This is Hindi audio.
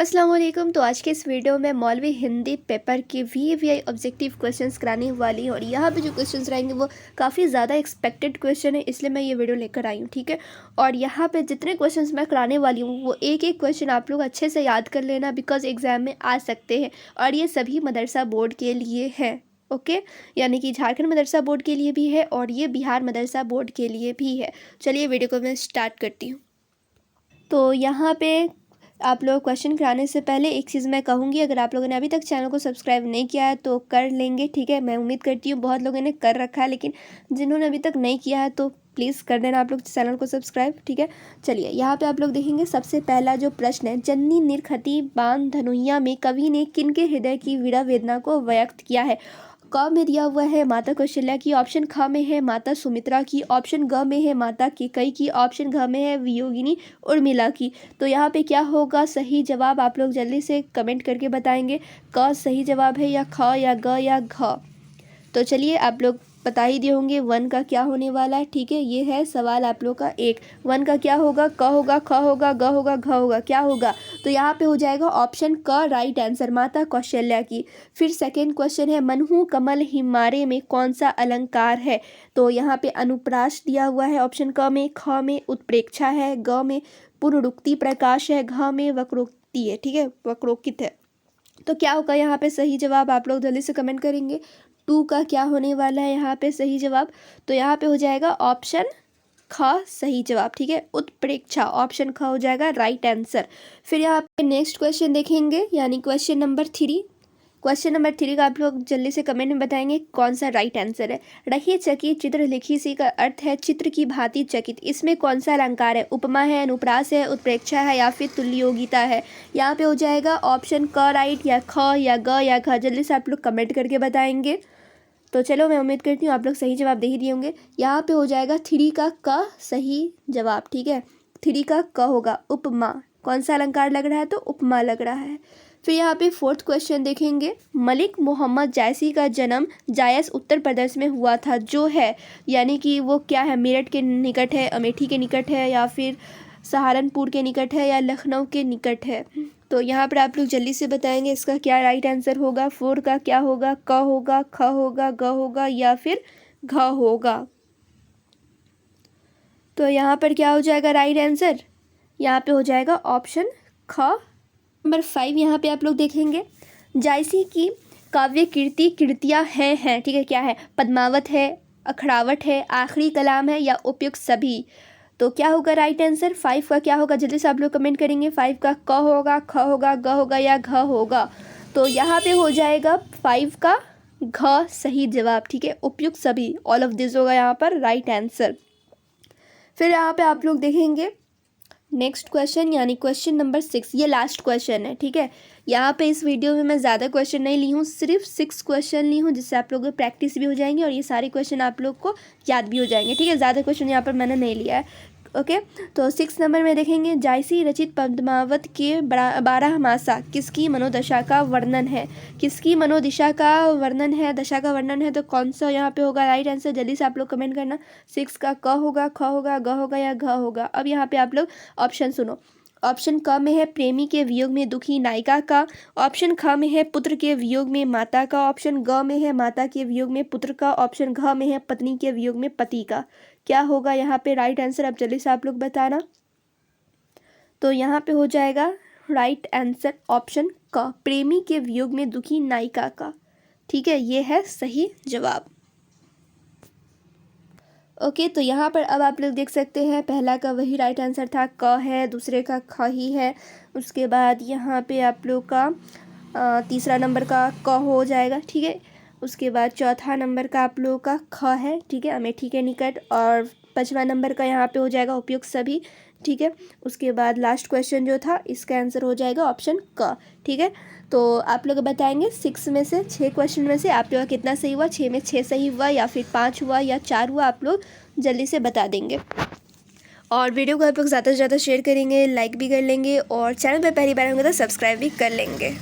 अस्सलाम वालेकुम। तो आज के इस वीडियो में मौलवी हिंदी पेपर के VAVI ऑब्जेक्टिव क्वेश्चंस कराने वाली हूँ और यहाँ पे जो क्वेश्चंस रहेंगे वो काफ़ी ज़्यादा एक्सपेक्टेड क्वेश्चन है, इसलिए मैं ये वीडियो लेकर आई हूँ। ठीक है, और यहाँ पे जितने क्वेश्चंस मैं कराने वाली हूँ वो एक एक क्वेश्चन आप लोग अच्छे से याद कर लेना, बिकॉज एग्ज़ाम में आ सकते हैं और ये सभी मदरसा बोर्ड के लिए है। ओके, यानी कि झारखंड मदरसा बोर्ड के लिए भी है और ये बिहार मदरसा बोर्ड के लिए भी है। चलिए वीडियो को मैं स्टार्ट करती हूँ। तो यहाँ पे आप लोग क्वेश्चन कराने से पहले एक चीज़ मैं कहूँगी, अगर आप लोगों ने अभी तक चैनल को सब्सक्राइब नहीं किया है तो कर लेंगे। ठीक है, मैं उम्मीद करती हूँ बहुत लोगों ने कर रखा है, लेकिन जिन्होंने अभी तक नहीं किया है तो प्लीज़ कर देना आप लोग चैनल को सब्सक्राइब। ठीक है, चलिए यहाँ पे आप लोग देखेंगे सबसे पहला जो प्रश्न है, जननी निरखती बान धनुइया में कवि ने किनके हृदय की विरह वेदना को व्यक्त किया है। क में दिया हुआ है माता कौशल्या की, ऑप्शन ख में है माता सुमित्रा की, ऑप्शन ग में है माता केकई की, ऑप्शन घ में है वियोगिनी उर्मिला की। तो यहाँ पे क्या होगा सही जवाब, आप लोग जल्दी से कमेंट करके बताएंगे क सही जवाब है या ख या ग या घ। तो चलिए आप लोग बता ही दिए होंगे वन का क्या होने वाला है। ठीक है, ये है सवाल आप लोग का एक। वन का क्या होगा, क होगा, ख होगा, ग होगा, घ होगा, क्या होगा। तो यहाँ पे हो जाएगा ऑप्शन क राइट आंसर, माता कौशल्या की। फिर सेकेंड क्वेश्चन है, मनहु कमल हिमारे में कौन सा अलंकार है। तो यहाँ पे अनुप्रास दिया हुआ है ऑप्शन क में, ख में उत्प्रेक्षा है, ग में पुनरुक्ति प्रकाश है, घ में वक्रोक्ति है। ठीक है, वक्रोक्ति है। तो क्या होगा यहाँ पे सही जवाब, आप लोग जल्दी से कमेंट करेंगे। टू का क्या होने वाला है यहाँ पे सही जवाब। तो यहाँ पे हो जाएगा ऑप्शन ख सही जवाब। ठीक है, उत्प्रेक्षा ऑप्शन ख हो जाएगा राइट आंसर। फिर यहाँ पे नेक्स्ट क्वेश्चन देखेंगे, यानी क्वेश्चन नंबर 3। क्वेश्चन नंबर 3 का आप लोग जल्दी से कमेंट में बताएंगे कौन सा राइट आंसर है। रही चकित चित्र लिखी सी का अर्थ है चित्र की भांति चकित, इसमें कौन सा अलंकार है। उपमा है, अनुप्रास है, उत्प्रेक्षा है या फिर तुल्योगिता है। यहाँ पे हो जाएगा ऑप्शन क राइट या ख या ग या घ। जल्दी से आप लोग कमेंट करके बताएंगे। तो चलो मैं उम्मीद करती हूँ आप लोग सही जवाब दे ही दिए होंगे। यहाँ पे हो जाएगा 3 का क सही जवाब। ठीक है, 3 का क होगा उपमा। कौन सा अलंकार लग रहा है, तो उपमा लग रहा है। फिर यहाँ पे फोर्थ क्वेश्चन देखेंगे, मलिक मोहम्मद जायसी का जन्म जायस उत्तर प्रदेश में हुआ था, जो है यानी कि वो क्या है, मेरठ के निकट है, अमेठी के निकट है या फिर सहारनपुर के निकट है या लखनऊ के निकट है। तो यहाँ पर आप लोग जल्दी से बताएंगे इसका क्या राइट आंसर होगा। 4 का क्या होगा, क होगा, ख होगा, ग होगा या फिर घ होगा। तो यहाँ पर क्या हो जाएगा राइट आंसर, यहाँ पे हो जाएगा ऑप्शन ख। नंबर 5 यहाँ पे आप लोग देखेंगे, जायसी की काव्य कीर्ति कृतियाँ हैं। ठीक है, क्या है, पद्मावत है, अखड़ावट है, आखिरी कलाम है या उपयुक्त सभी। तो क्या होगा राइट आंसर, 5 का क्या होगा, जल्दी से आप लोग कमेंट करेंगे। 5 का क होगा, ख होगा, ग होगा या घ होगा। तो यहाँ पे हो जाएगा 5 का घ सही जवाब। ठीक है, उपयुक्त सभी, ऑल ऑफ दिस होगा यहाँ पर राइट आंसर। फिर यहाँ पे आप लोग देखेंगे नेक्स्ट क्वेश्चन, यानी क्वेश्चन नंबर 6, ये लास्ट क्वेश्चन है। ठीक है, यहाँ पे इस वीडियो में मैं ज़्यादा क्वेश्चन नहीं ली हूँ, सिर्फ 6 क्वेश्चन ली हूँ, जिससे आप लोगों को प्रैक्टिस भी हो जाएंगे और ये सारे क्वेश्चन आप लोग को याद भी हो जाएंगे। ठीक है, ज़्यादा क्वेश्चन यहाँ पर मैंने नहीं लिया है। ओके, तो 6 नंबर में देखेंगे, जायसी रचित पद्मावत के 12 मासा किसकी मनोदशा का वर्णन है। किसकी मनोदशा का वर्णन है, दशा का वर्णन है, तो कौन सा यहाँ पे होगा राइट आंसर, जल्दी से आप लोग कमेंट करना। 6 का क होगा, ख होगा, ग होगा या घ होगा। अब यहाँ पे आप लोग ऑप्शन सुनो। ऑप्शन क में है प्रेमी के वियोग में दुखी नायिका का, ऑप्शन ख में है पुत्र के वियोग में माता का, ऑप्शन ग में है माता के वियोग में पुत्र का, ऑप्शन घ में है पत्नी के वियोग में पति का। क्या होगा यहाँ पे राइट आंसर, अब जल्दी से आप लोग बताना। तो यहाँ पे हो जाएगा राइट आंसर ऑप्शन क, प्रेमी के वियोग में दुखी नायिका का। ठीक है, ये है सही जवाब। ओके, तो यहाँ पर अब आप लोग देख सकते हैं पहला का वही राइट आंसर था, क है, दूसरे का ख ही है। उसके बाद यहाँ पे आप लोग का तीसरा नंबर का क हो जाएगा। ठीक है, उसके बाद चौथा नंबर का आप लोगों का ख है। ठीक है, अमेठी के निकट। और 5वां नंबर का यहाँ पे हो जाएगा उपयुक्त सभी। ठीक है, उसके बाद लास्ट क्वेश्चन जो था इसका आंसर हो जाएगा ऑप्शन क। ठीक है, तो आप लोग बताएंगे 6 में से 6 क्वेश्चन में से आप लोग का कितना सही हुआ, 6 में 6 सही हुआ या फिर 5 हुआ या 4 हुआ, आप लोग जल्दी से बता देंगे। और वीडियो को आप लोग ज़्यादा से ज़्यादा शेयर करेंगे, लाइक भी कर लेंगे और चैनल पर पहली बार होंगे तो सब्सक्राइब भी कर लेंगे।